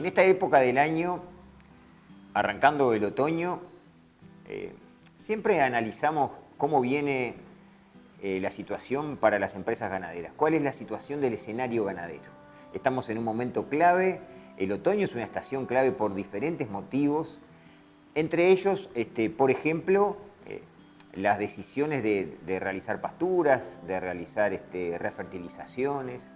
esta época del año, arrancando el otoño, siempre analizamos cómo viene la situación para las empresas ganaderas. ¿Cuál es la situación del escenario ganadero? Estamos en un momento clave. El otoño es una estación clave por diferentes motivos. Entre ellos, por ejemplo, las decisiones de realizar pasturas, de realizar refertilizaciones,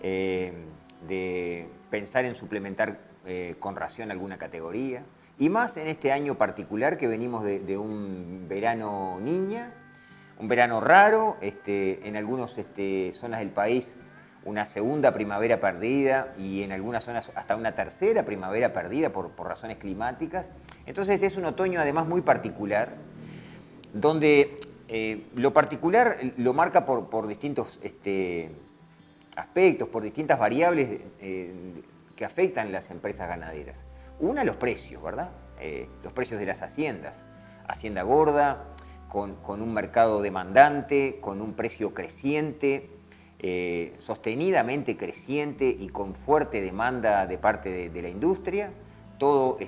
de pensar en suplementar con ración alguna categoría. Y más en este año particular que venimos de un verano niña, un verano raro, en algunas zonas del país una segunda primavera perdida y en algunas zonas hasta una tercera primavera perdida por razones climáticas. Entonces es un otoño además muy particular, donde lo particular lo marca por distintos aspectos, por distintas variables que afectan a las empresas ganaderas. Una, los precios, ¿verdad? Los precios de las haciendas. Hacienda gorda, con un mercado demandante, con un precio creciente, sostenidamente creciente y con fuerte demanda de parte de la industria, todo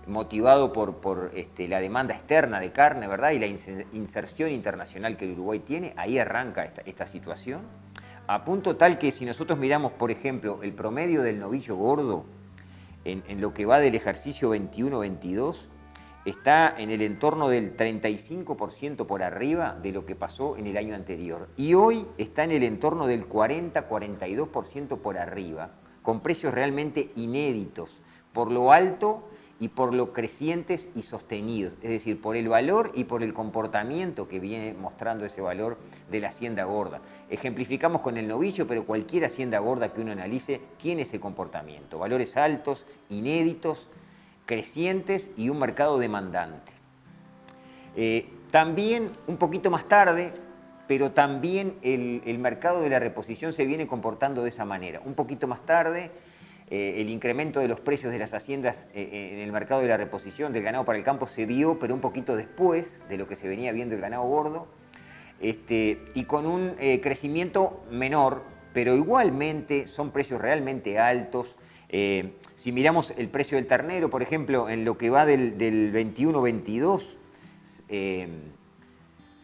motivado por la demanda externa de carne, ¿verdad? Y la inserción internacional que el Uruguay tiene. Ahí arranca esta situación, a punto tal que si nosotros miramos, por ejemplo, el promedio del novillo gordo en lo que va del ejercicio 21-22, está en el entorno del 35% por arriba de lo que pasó en el año anterior. Y hoy está en el entorno del 40-42% por arriba, con precios realmente inéditos, por lo alto y por lo crecientes y sostenidos, es decir, por el valor y por el comportamiento que viene mostrando ese valor de la hacienda gorda. Ejemplificamos con el novillo, pero cualquier hacienda gorda que uno analice tiene ese comportamiento, valores altos, inéditos, crecientes y un mercado demandante. También un poquito más tarde, pero también el mercado de la reposición se viene comportando de esa manera. Un poquito más tarde, el incremento de los precios de las haciendas en el mercado de la reposición del ganado para el campo se vio, pero un poquito después de lo que se venía viendo el ganado gordo, y con un crecimiento menor, pero igualmente son precios realmente altos. Si miramos el precio del ternero, por ejemplo, en lo que va del 21-22,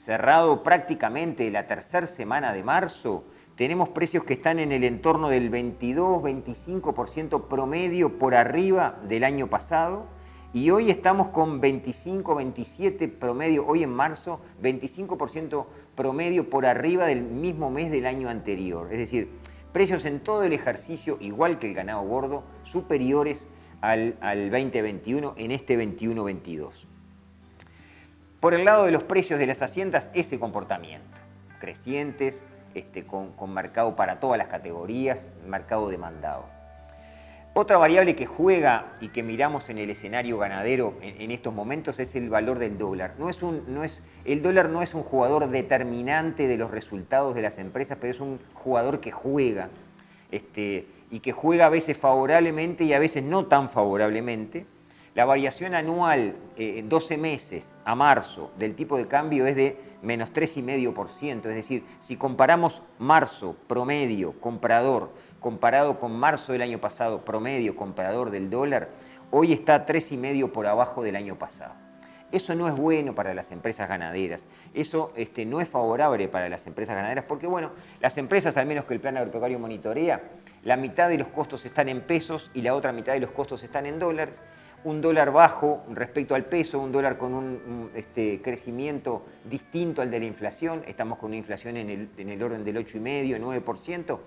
cerrado prácticamente la tercera semana de marzo, tenemos precios que están en el entorno del 22-25% promedio por arriba del año pasado, y hoy estamos con 25-27% promedio, hoy en marzo, 25% promedio por arriba del mismo mes del año anterior. Es decir, precios en todo el ejercicio, igual que el ganado gordo, superiores al 2021 en este 21-22. Por el lado de los precios de las haciendas, ese comportamiento, crecientes, con mercado para todas las categorías, mercado demandado. Otra variable que juega y que miramos en el escenario ganadero en estos momentos es el valor del dólar. El dólar no es un jugador determinante de los resultados de las empresas, pero es un jugador que juega, y que juega a veces favorablemente y a veces no tan favorablemente. La variación anual, 12 meses a marzo, del tipo de cambio es de menos 3,5%. Es decir, si comparamos marzo promedio comprador comparado con marzo del año pasado promedio comprador del dólar, hoy está 3,5% por abajo del año pasado. Eso no es bueno para las empresas ganaderas, eso no es favorable para las empresas ganaderas porque, bueno, las empresas, al menos que el Plan Agropecuario monitorea, la mitad de los costos están en pesos y la otra mitad de los costos están en dólares. Un dólar bajo respecto al peso, un dólar con un crecimiento distinto al de la inflación, estamos con una inflación en el orden del 8,5%, 9%,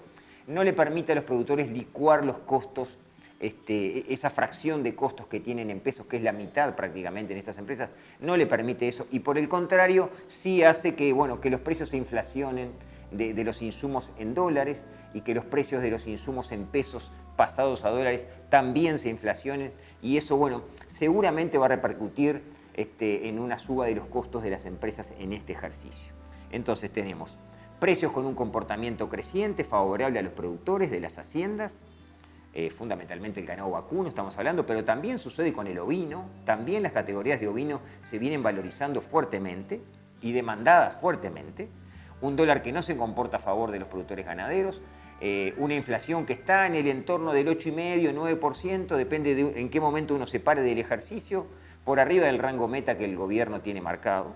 no le permite a los productores licuar los costos, esa fracción de costos que tienen en pesos, que es la mitad prácticamente en estas empresas, no le permite eso y por el contrario sí hace que, bueno, que los precios se inflacionen de los insumos en dólares y que los precios de los insumos en pesos pasados a dólares también se inflacionen y eso, bueno, seguramente va a repercutir en una suba de los costos de las empresas en este ejercicio. Entonces tenemos precios con un comportamiento creciente, favorable a los productores de las haciendas, fundamentalmente el ganado vacuno estamos hablando, pero también sucede con el ovino, también las categorías de ovino se vienen valorizando fuertemente y demandadas fuertemente, un dólar que no se comporta a favor de los productores ganaderos, una inflación que está en el entorno del 8,5, 9%, depende de en qué momento uno se pare del ejercicio, por arriba del rango meta que el gobierno tiene marcado.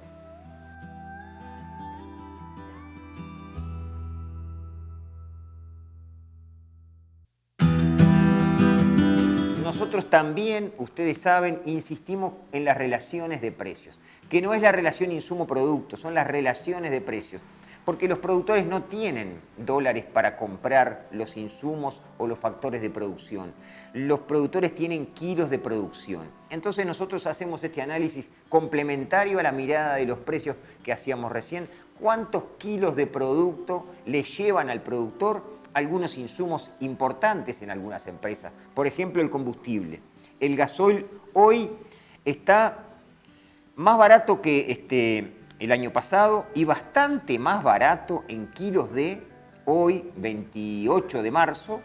Nosotros también, ustedes saben, insistimos en las relaciones de precios, que no es la relación insumo-producto, son las relaciones de precios, porque los productores no tienen dólares para comprar los insumos o los factores de producción. Los productores tienen kilos de producción. Entonces nosotros hacemos este análisis complementario a la mirada de los precios que hacíamos recién. ¿Cuántos kilos de producto le llevan al productor algunos insumos importantes en algunas empresas? Por ejemplo, el combustible. El gasoil hoy está más barato que el año pasado y bastante más barato en kilos de hoy, 28 de marzo,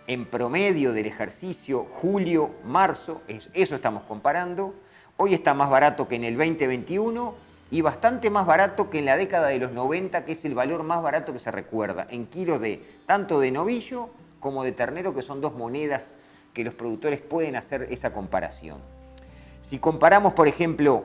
en promedio del ejercicio julio-marzo, eso estamos comparando. Hoy está más barato que en el 2021 y bastante más barato que en la década de los 90, que es el valor más barato que se recuerda, en kilos de tanto de novillo como de ternero, que son dos monedas que los productores pueden hacer esa comparación. Si comparamos, por ejemplo,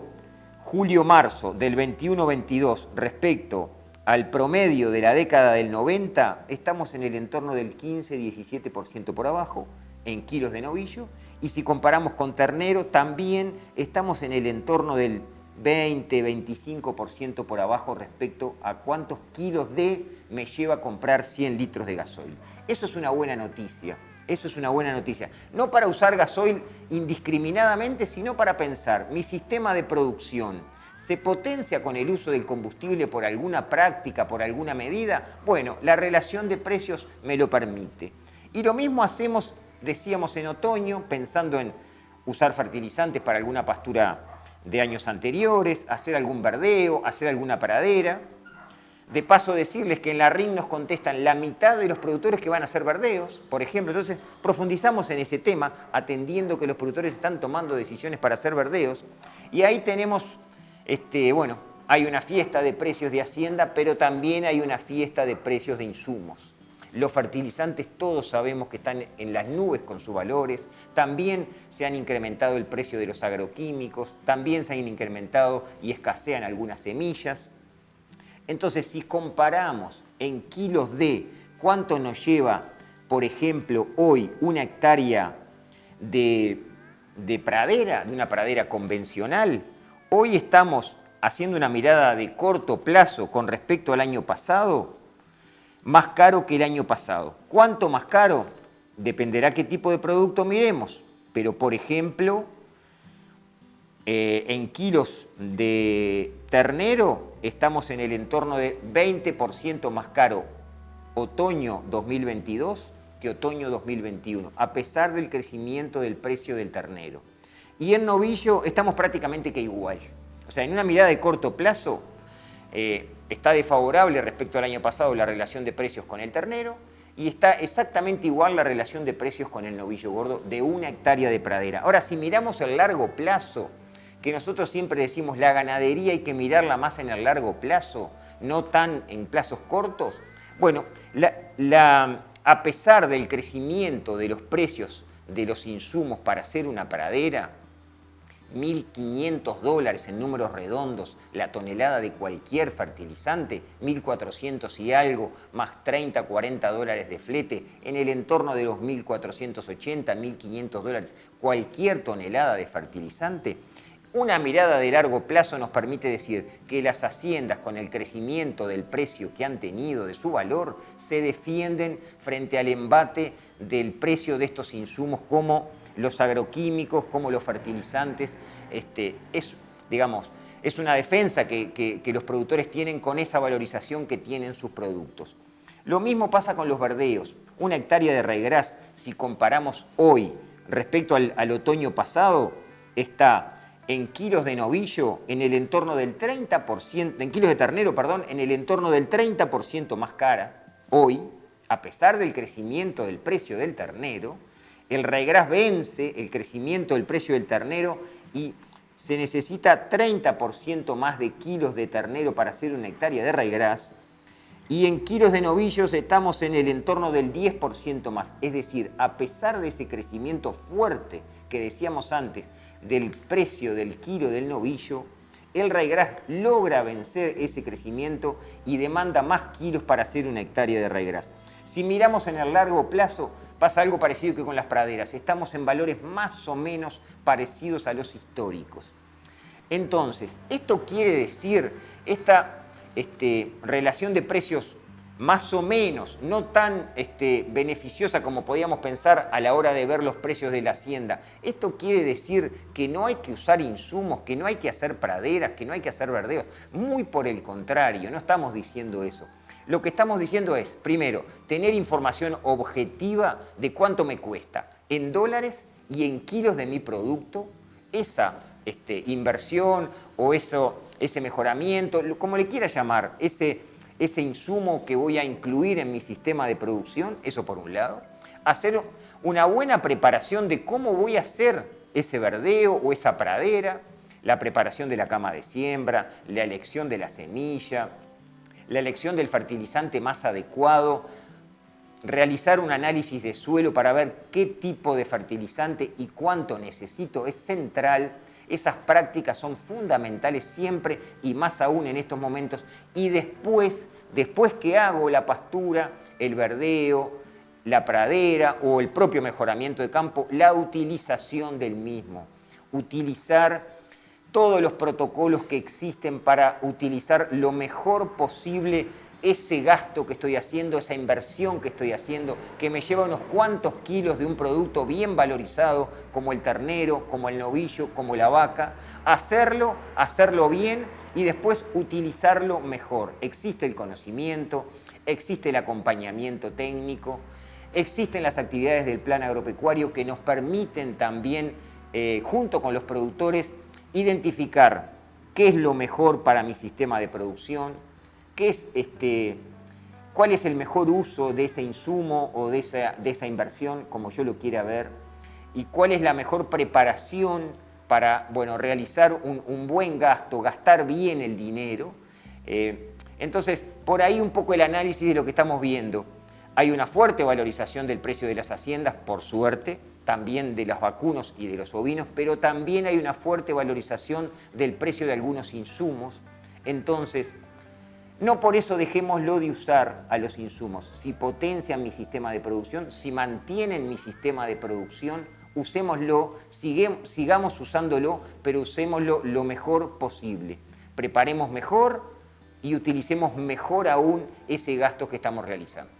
julio-marzo del 21-22 respecto al promedio de la década del 90, estamos en el entorno del 15-17% por abajo en kilos de novillo, y si comparamos con ternero, también estamos en el entorno del 20-25% por abajo respecto a cuántos kilos de me lleva a comprar 100 litros de gasoil. Eso es una buena noticia. Eso es una buena noticia. No para usar gasoil indiscriminadamente, sino para pensar, mi sistema de producción se potencia con el uso del combustible por alguna práctica, por alguna medida. Bueno, la relación de precios me lo permite. Y lo mismo hacemos, decíamos, en otoño, pensando en usar fertilizantes para alguna pastura de años anteriores, hacer algún verdeo, hacer alguna pradera. De paso decirles que en la RIN nos contestan la mitad de los productores que van a hacer verdeos, por ejemplo. Entonces profundizamos en ese tema, atendiendo que los productores están tomando decisiones para hacer verdeos. Y ahí tenemos, bueno, hay una fiesta de precios de Hacienda, pero también hay una fiesta de precios de insumos. Los fertilizantes todos sabemos que están en las nubes con sus valores, también se han incrementado el precio de los agroquímicos, también se han incrementado y escasean algunas semillas. Entonces, si comparamos en kilos de cuánto nos lleva, por ejemplo, hoy una hectárea de pradera, de una pradera convencional, hoy estamos haciendo una mirada de corto plazo con respecto al año pasado, más caro que el año pasado. ¿Cuánto más caro? Dependerá qué tipo de producto miremos, pero por ejemplo, en kilos de ternero estamos en el entorno de 20% más caro otoño 2022 que otoño 2021, a pesar del crecimiento del precio del ternero. Y en novillo estamos prácticamente que igual. O sea, en una mirada de corto plazo, está desfavorable respecto al año pasado la relación de precios con el ternero y está exactamente igual la relación de precios con el novillo gordo de una hectárea de pradera. Ahora, si miramos el largo plazo, que nosotros siempre decimos la ganadería hay que mirarla más en el largo plazo, no tan en plazos cortos, bueno, a pesar del crecimiento de los precios de los insumos para hacer una pradera, $1.500 en números redondos, la tonelada de cualquier fertilizante, 1.400 y algo, más 30, 40 dólares de flete, en el entorno de los 1.480, 1.500 dólares, cualquier tonelada de fertilizante. Una mirada de largo plazo nos permite decir que las haciendas, con el crecimiento del precio que han tenido, de su valor, se defienden frente al embate del precio de estos insumos como los agroquímicos, como los fertilizantes. Es una defensa que los productores tienen con esa valorización que tienen sus productos. Lo mismo pasa con los verdeos. Una hectárea de ryegrass, si comparamos hoy respecto al otoño pasado, está en kilos de novillo en el entorno del 30%, en kilos de ternero, perdón, en el entorno del 30% más cara hoy, a pesar del crecimiento del precio del ternero. El ryegrass vence el crecimiento del precio del ternero y se necesita 30% más de kilos de ternero para hacer una hectárea de ryegrass. Y en kilos de novillos estamos en el entorno del 10% más. Es decir, a pesar de ese crecimiento fuerte que decíamos antes del precio del kilo del novillo, el ryegrass logra vencer ese crecimiento y demanda más kilos para hacer una hectárea de ryegrass. Si miramos en el largo plazo, pasa algo parecido que con las praderas. Estamos en valores más o menos parecidos a los históricos. Entonces, esto quiere decir, esta relación de precios más o menos, no tan beneficiosa como podíamos pensar a la hora de ver los precios de la hacienda. Esto quiere decir que no hay que usar insumos, que no hay que hacer praderas, que no hay que hacer verdeos. Muy por el contrario, no estamos diciendo eso. Lo que estamos diciendo es, primero, tener información objetiva de cuánto me cuesta en dólares y en kilos de mi producto esa inversión o ese mejoramiento, como le quiera llamar, ese insumo que voy a incluir en mi sistema de producción, eso por un lado. Hacer una buena preparación de cómo voy a hacer ese verdeo o esa pradera, la preparación de la cama de siembra, la elección de la semilla, la elección del fertilizante más adecuado, realizar un análisis de suelo para ver qué tipo de fertilizante y cuánto necesito es central. Esas prácticas son fundamentales siempre y más aún en estos momentos. Y después que hago la pastura, el verdeo, la pradera o el propio mejoramiento de campo, la utilización del mismo. Utilizar todos los protocolos que existen para utilizar lo mejor posible ese gasto que estoy haciendo, esa inversión que estoy haciendo, que me lleva unos cuantos kilos de un producto bien valorizado, como el ternero, como el novillo, como la vaca, hacerlo bien y después utilizarlo mejor. Existe el conocimiento, existe el acompañamiento técnico, existen las actividades del plan agropecuario que nos permiten también, junto con los productores, identificar qué es lo mejor para mi sistema de producción, cuál es el mejor uso de ese insumo o de esa inversión, como yo lo quiera ver, y cuál es la mejor preparación para realizar un buen gasto, gastar bien el dinero. Entonces, por ahí un poco el análisis de lo que estamos viendo. Hay una fuerte valorización del precio de las haciendas, por suerte, también de los vacunos y de los ovinos, pero también hay una fuerte valorización del precio de algunos insumos. Entonces, no por eso dejémoslo de usar a los insumos. Si potencian mi sistema de producción, si mantienen mi sistema de producción, usémoslo, sigamos usándolo, pero usémoslo lo mejor posible. Preparemos mejor y utilicemos mejor aún ese gasto que estamos realizando.